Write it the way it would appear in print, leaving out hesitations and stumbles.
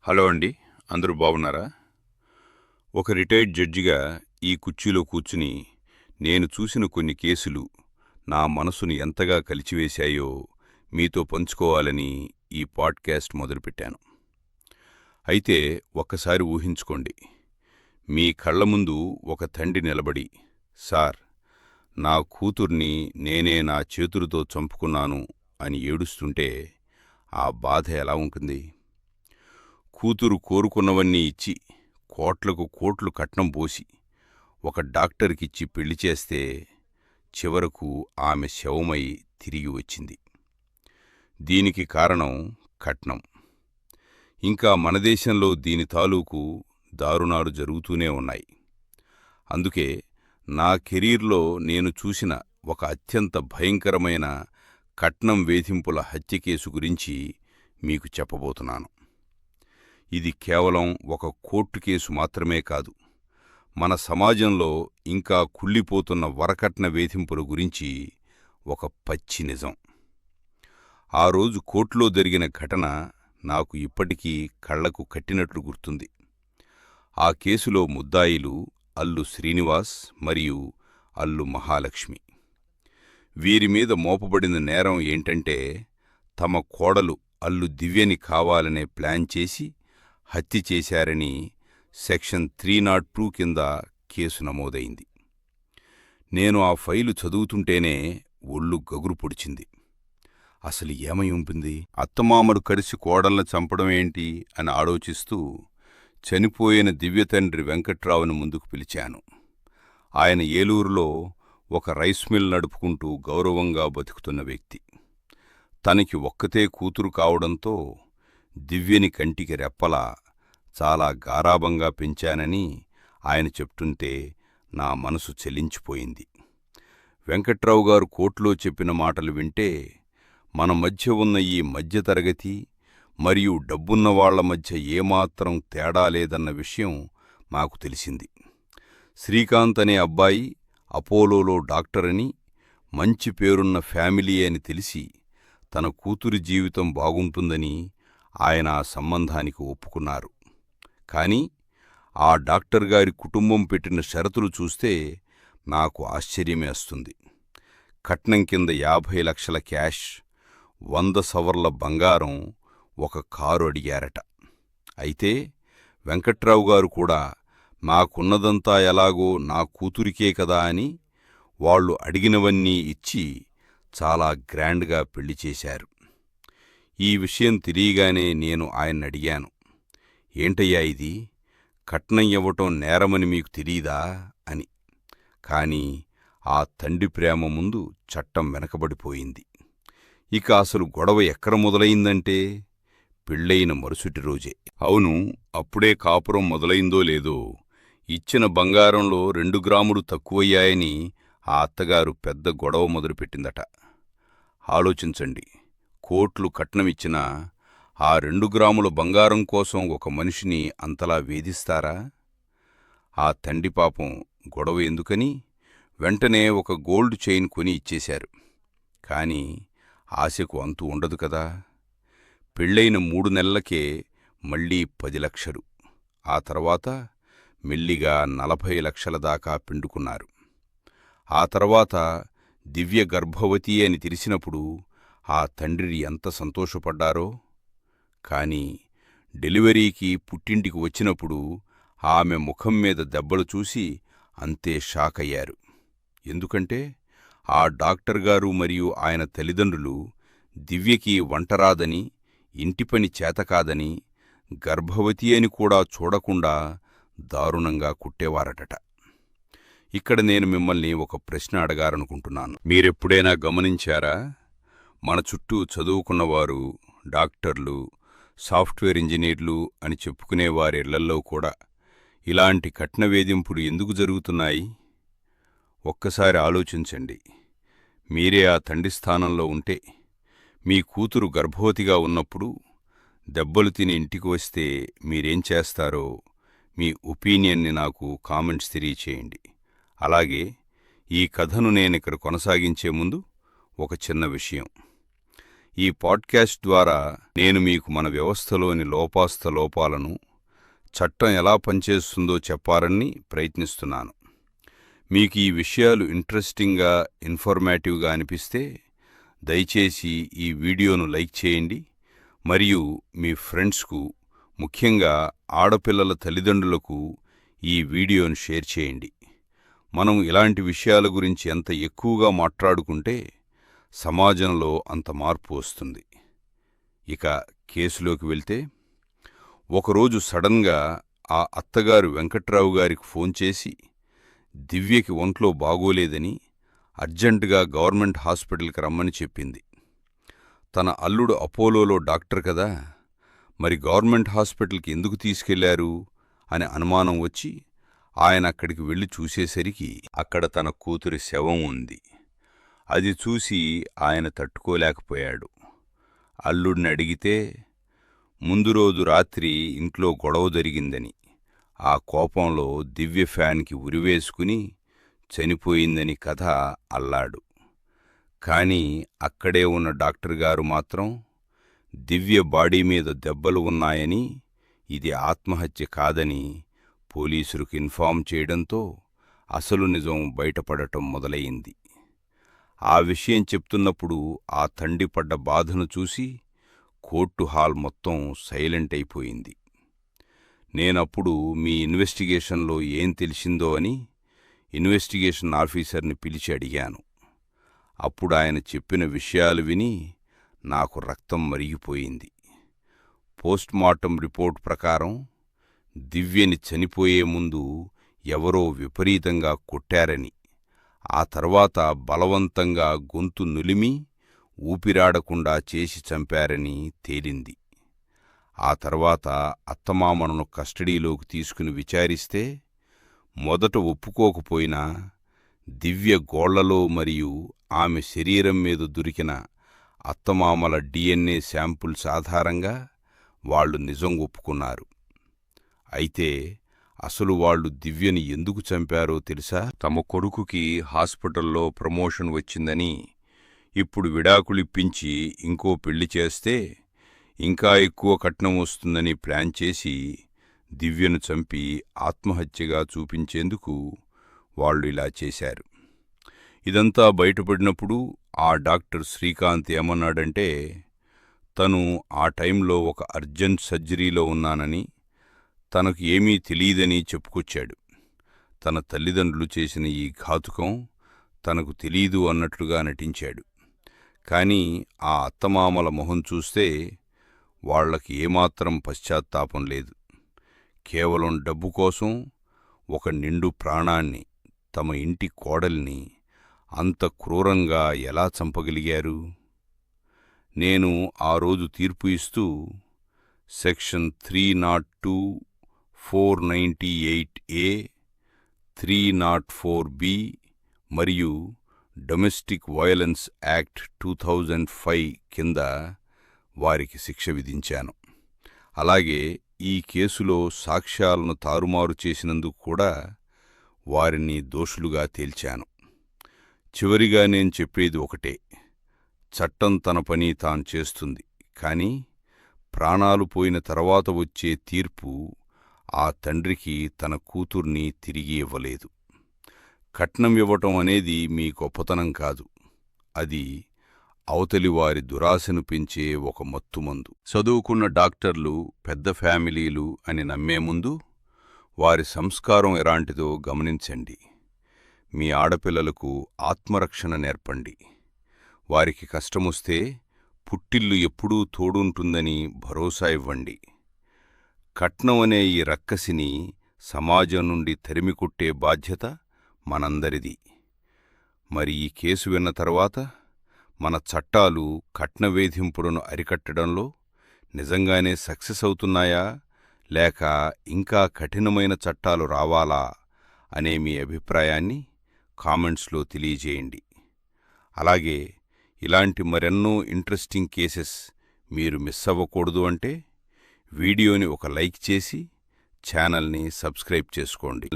Hello అండి. అందరూ బాగున్నారా? ఒక రిటైర్డ్ జడ్జిగా ఈ కుర్చీలో కూర్చుని నేను చూసిన కొన్ని కేసులు నా మనసును ఎంతగా కలిచివేశాయో మీతో పంచుకోవాలని ఈ పాడ్కాస్ట్ మొదలుపెట్టాను. అయితే ఒక్కసారి ఊహించుకోండి. మీ కళ్ల ముందు ఒక తండ్రి నిలబడి, సార్, నా కూతుర్ని నేనే నా చేతులతో చంపుకున్నాను అని ఏడుస్తుంటే ఆ బాధ ఎలా ఉంటుంది? కూతురు కోరుకున్నవన్నీ ఇచ్చి, కోట్లకు కోట్లు కట్నం పోసి, ఒక డాక్టర్కిచ్చి పెళ్లి చేస్తే చివరకు ఆమె శవమై తిరిగి వచ్చింది. దీనికి కారణం కట్నం. ఇంకా మన దేశంలో దీని తాలూకు దారుణాలు జరుగుతూనే ఉన్నాయి. అందుకే నా కెరీర్లో నేను చూసిన ఒక అత్యంత భయంకరమైన కట్నం వేధింపుల హత్య కేసు గురించి మీకు చెప్పబోతున్నాను. ఇది కేవలం ఒక కోర్టు కేసు మాత్రమే కాదు, మన సమాజంలో ఇంకా కుళ్ళిపోతున్న వరకట్న వేధింపుల గురించి ఒక పచ్చి నిజం. ఆ రోజు కోర్టులో జరిగిన ఘటన నాకు ఇప్పటికీ కళ్లకు కట్టినట్లు గుర్తుంది. ఆ కేసులో ముద్దాయిలు అల్లు శ్రీనివాస్ మరియు అల్లు మహాలక్ష్మి. వీరిమీద మోపబడిన నేరం ఏంటంటే, తమ కోడలు అల్లు దివ్యని కావాలనే ప్లాన్ చేసి హత్య చేశారని సెక్షన్ 302 కింద కేసు నమోదైంది. నేను ఆ ఫైలు చదువుతుంటేనే ఒళ్ళు గగురు పొడిచింది. అసలు ఏమై ఉంటుంది? అత్తమామలు కలిసి కోడల్ని చంపడం ఏంటి అని ఆలోచిస్తూ చనిపోయిన దివ్యతండ్రి వెంకట్రావుని ముందుకు పిలిచాను. ఆయన ఏలూరులో ఒక రైస్ మిల్ నడుపుకుంటూ గౌరవంగా బతుకుతున్న వ్యక్తి. తనకి ఒక్కతే కూతురు కావడంతో దివ్యని కంటికి రెప్పలా చాలా గారాబంగా పెంచానని ఆయన చెప్తుంటే నా మనసు చెలించిపోయింది. వెంకట్రావు గారు కోర్టులో చెప్పిన మాటలు వింటే మన మధ్య ఉన్న ఈ మధ్యతరగతి మరియు డబ్బున్నవాళ్ల మధ్య ఏమాత్రం తేడా లేదన్న విషయం మాకు తెలిసింది. శ్రీకాంత్ అనే అబ్బాయి అపోలోలో డాక్టరని, మంచి పేరున్న ఫ్యామిలీ అని తెలిసి తన కూతురి జీవితం బాగుంటుందని ఆయన ఆ సంబంధానికి ఒప్పుకున్నారు. కాని ఆ డాక్టర్ గారి కుటుంబం పెట్టిన షరతులు చూస్తే నాకు ఆశ్చర్యమేస్తుంది. కట్నం కింద 50 లక్షల క్యాష్, 100 సవర్ల బంగారం, ఒక కారు అడిగారట. అయితే వెంకట్రావు గారు కూడా మాకున్నదంతా ఎలాగో నా కూతురికే కదా అని వాళ్లు అడిగినవన్నీ ఇచ్చి చాలా గ్రాండ్గా పెళ్లి చేశారు. ఈ విషయం తెలియగానే నేను ఆయన్నడిగాను, ఏంటయ్యా ఇది, కట్నం ఇవ్వటం నేరమని మీకు తెలీదా అని. కాని ఆ తండ్రి ప్రేమ ముందు చట్టం వెనకబడిపోయింది. ఇక అసలు గొడవ ఎక్కడ మొదలయిందంటే, పెళ్ళయిన మరుసటి రోజే. అవును, అప్పుడే కాపురం మొదలైందో లేదో ఇచ్చిన బంగారంలో 2 గ్రాములు తక్కువయ్యాయని ఆ అత్తగారు పెద్ద గొడవ మొదలుపెట్టిందట. ఆలోచించండి, కోట్లు కట్నమిచ్చినా ఆ 2 గ్రాముల బంగారం కోసం ఒక మనిషిని అంతలా వేధిస్తారా? ఆ తండ్రి పాపం గొడవ ఎందుకని వెంటనే ఒక గోల్డ్ చైన్ కొని ఇచ్చేశారు. కాని ఆశకు అంతు ఉండదు కదా. పెళ్ళైన 3 నెలలకే మళ్లీ 10 లక్షలు, ఆ తర్వాత మెల్లిగా 40 లక్షల దాకా పిండుకున్నారు. ఆ తర్వాత దివ్య గర్భవతి అని తెలిసినప్పుడు ఆ తండ్రి ఎంత సంతోషపడ్డారో. కాని డెలివరీకి పుట్టింటికి వచ్చినప్పుడు ఆమె ముఖం మీద దెబ్బలు చూసి అంతే షాకయ్యారు. ఎందుకంటే ఆ డాక్టర్ గారు మరియు ఆయన తల్లిదండ్రులు దివ్యకి వంటరాదని, ఇంటిపని చేతకాదని, గర్భవతి అని కూడా చూడకుండా దారుణంగా కుట్టేవారటట. ఇక్కడ నేను మిమ్మల్ని ఒక ప్రశ్న అడగాలనుకుంటున్నాను. మీరెప్పుడైనా గమనించారా? మన చుట్టూ చదువుకున్నవారు, డాక్టర్లు, సాఫ్ట్వేర్ ఇంజనీర్లు అని చెప్పుకునేవారిళ్లల్లో కూడా ఇలాంటి కట్న వేధింపులు ఎందుకు జరుగుతున్నాయి? ఒక్కసారి ఆలోచించండి. మీరే ఆ తండ్రి స్థానంలో ఉంటే, మీ కూతురు గర్భవతిగా ఉన్నప్పుడు దెబ్బలు తిని ఇంటికి వస్తే మీరేం చేస్తారో మీ ఒపీనియన్ని నాకు కామెంట్స్ తెలియచేయండి. అలాగే ఈ కథను నేనిక్కడ కొనసాగించే ముందు ఒక చిన్న విషయం. ఈ పాడ్కాస్ట్ ద్వారా నేను మీకు మన వ్యవస్థలోని లోపాలను, చట్టం ఎలా పనిచేస్తుందో చెప్పాలని ప్రయత్నిస్తున్నాను. మీకు ఈ విషయాలు ఇంట్రెస్టింగ్గా, ఇన్ఫర్మేటివ్గా అనిపిస్తే దయచేసి ఈ వీడియోను లైక్ చేయండి మరియు మీ ఫ్రెండ్స్కు, ముఖ్యంగా ఆడపిల్లల తల్లిదండ్రులకు ఈ వీడియోను షేర్ చేయండి. మనం ఇలాంటి విషయాల గురించి ఎంత ఎక్కువగా మాట్లాడుకుంటే సమాజంలో అంత మార్పు వస్తుంది. ఇక కేసులోకి వెళ్తే, ఒకరోజు సడన్గా ఆ అత్తగారు వెంకట్రావు గారికి ఫోన్ చేసి దివ్యకి ఒంట్లో బాగోలేదని అర్జెంటుగా గవర్నమెంట్ హాస్పిటల్కి రమ్మని చెప్పింది. తన అల్లుడు అపోలోలో డాక్టర్ కదా, మరి గవర్నమెంట్ హాస్పిటల్కి ఎందుకు తీసుకెళ్లారు అని అనుమానం వచ్చి ఆయన అక్కడికి వెళ్లి చూసేసరికి అక్కడ తన కూతురి శవం ఉంది. అది చూసి ఆయన తట్టుకోలేకపోయాడు. అల్లుడిని అడిగితే ముందు రోజు రాత్రి ఇంట్లో గొడవ జరిగిందని, ఆ కోపంలో దివ్య ఫ్యాన్కి ఉరివేసుకుని చనిపోయిందని కథ అల్లాడు. కాని అక్కడే ఉన్న డాక్టర్ గారు మాత్రం దివ్య బాడీ మీద దెబ్బలు ఉన్నాయని, ఇది ఆత్మహత్య కాదని పోలీసులకు ఇన్ఫార్మ్ చేయడంతో అసలు నిజం బయటపడటం మొదలయింది. ఆ విషయం చెప్తున్నప్పుడు ఆ తండ్రి పడ్డ బాధను చూసి కోర్టు హాల్ మొత్తం సైలెంట్ అయిపోయింది. నేనప్పుడు మీ ఇన్వెస్టిగేషన్లో ఏం తెలిసిందో అని ఇన్వెస్టిగేషన్ ఆఫీసర్ని పిలిచి అడిగాను. అప్పుడు ఆయన చెప్పిన విషయాలు విని నాకు రక్తం మరిగిపోయింది. పోస్ట్మార్టం రిపోర్ట్ ప్రకారం దివ్యని చనిపోయే ముందు ఎవరో విపరీతంగా కొట్టారని, ఆ తర్వాత బలవంతంగా గొంతు నులిమి ఊపిరాడకుండా చేసి చంపారని తేలింది. ఆ తర్వాత అత్తమామలను కస్టడీలోకి తీసుకుని విచారిస్తే మొదట ఒప్పుకోకపోయినా దివ్య గోళ్లలో మరియు ఆమె శరీరం మీద దొరికిన అత్తమామల DNA శాంపుల్స్ ఆధారంగా వాళ్లు నిజం ఒప్పుకున్నారు. అయితే అసలు వాళ్లు దివ్యని ఎందుకు చంపారో తెలుసా? తమ కొడుకుకి హాస్పిటల్లో ప్రమోషన్ వచ్చిందని, ఇప్పుడు విడాకులిప్పించి ఇంకో పెళ్లి చేస్తే ఇంకా ఎక్కువ కట్నం వస్తుందని ప్లాన్ చేసి దివ్యను చంపి ఆత్మహత్యగా చూపించేందుకు వాళ్ళు ఇలా చేశారు. ఇదంతా బయటపడినప్పుడు ఆ డాక్టర్ శ్రీకాంత్ ఏమన్నాడంటే, తను ఆ టైంలో ఒక అర్జెంట్ సర్జరీలో ఉన్నానని, తనకు ఏమీ తెలీదని చెప్పుకొచ్చాడు. తన తల్లిదండ్రులు చేసిన ఈ ఘాతుకం తనకు తెలీదు అన్నట్లుగా నటించాడు. కాని ఆ అత్తమామల మొహం చూస్తే వాళ్లకి ఏమాత్రం పశ్చాత్తాపం లేదు. కేవలం డబ్బు కోసం ఒక నిండు ప్రాణాన్ని, తమ ఇంటి కోడల్ని అంత క్రూరంగా ఎలా చంపగలిగారు? నేను ఆ రోజు తీర్పు ఇస్తూ సెక్షన్ 302, 498A, 304B మరియు డొమెస్టిక్ వయలెన్స్ యాక్ట్ 2005 కింద వారికి శిక్ష విధించాను. అలాగే ఈ కేసులో సాక్ష్యాలను తారుమారు చేసినందుకు కూడా వారిని దోషులుగా తేల్చాను. చివరిగా నేను చెప్పేది ఒకటే, చట్టం తన పని తాను చేస్తుంది. కాని ప్రాణాలు పోయిన తర్వాత వచ్చే తీర్పు ఆ తండ్రికి తన కూతుర్ని తిరిగి ఇవ్వలేదు. కట్నం ఇవ్వటం అనేది మీ గొప్పతనం కాదు, అది అవతలి వారి దురాశను పెంచే ఒక మత్తుమందు. చదువుకున్న డాక్టర్లు పెద్ద ఫ్యామిలీలు అని నమ్మే ముందు వారి సంస్కారం ఎలాంటిదో గమనించండి. మీ ఆడపిల్లలకు ఆత్మరక్షణ నేర్పండి. వారికి కష్టమొస్తే పుట్టిల్లు ఎప్పుడూ తోడుంటుందని భరోసా ఇవ్వండి. కట్నం అనే ఈ రక్కసిని సమాజం నుండి తరిమికొట్టే బాధ్యత మనందరిది. మరి ఈ కేసు విన్న తర్వాత మన చట్టాలు కట్న వేధింపులను అరికట్టడంలో నిజంగానే సక్సెస్ అవుతున్నాయా, లేక ఇంకా కఠినమైన చట్టాలు రావాలా అనే మీ అభిప్రాయాన్ని కామెంట్స్లో తెలియజేయండి. అలాగే ఇలాంటి మరెన్నో ఇంట్రెస్టింగ్ కేసెస్ మీరు మిస్ అవ్వకూడదు అంటే వీడియోని ఒక లైక్ చేసి ఛానల్ని సబ్స్క్రైబ్ చేసుకోండి.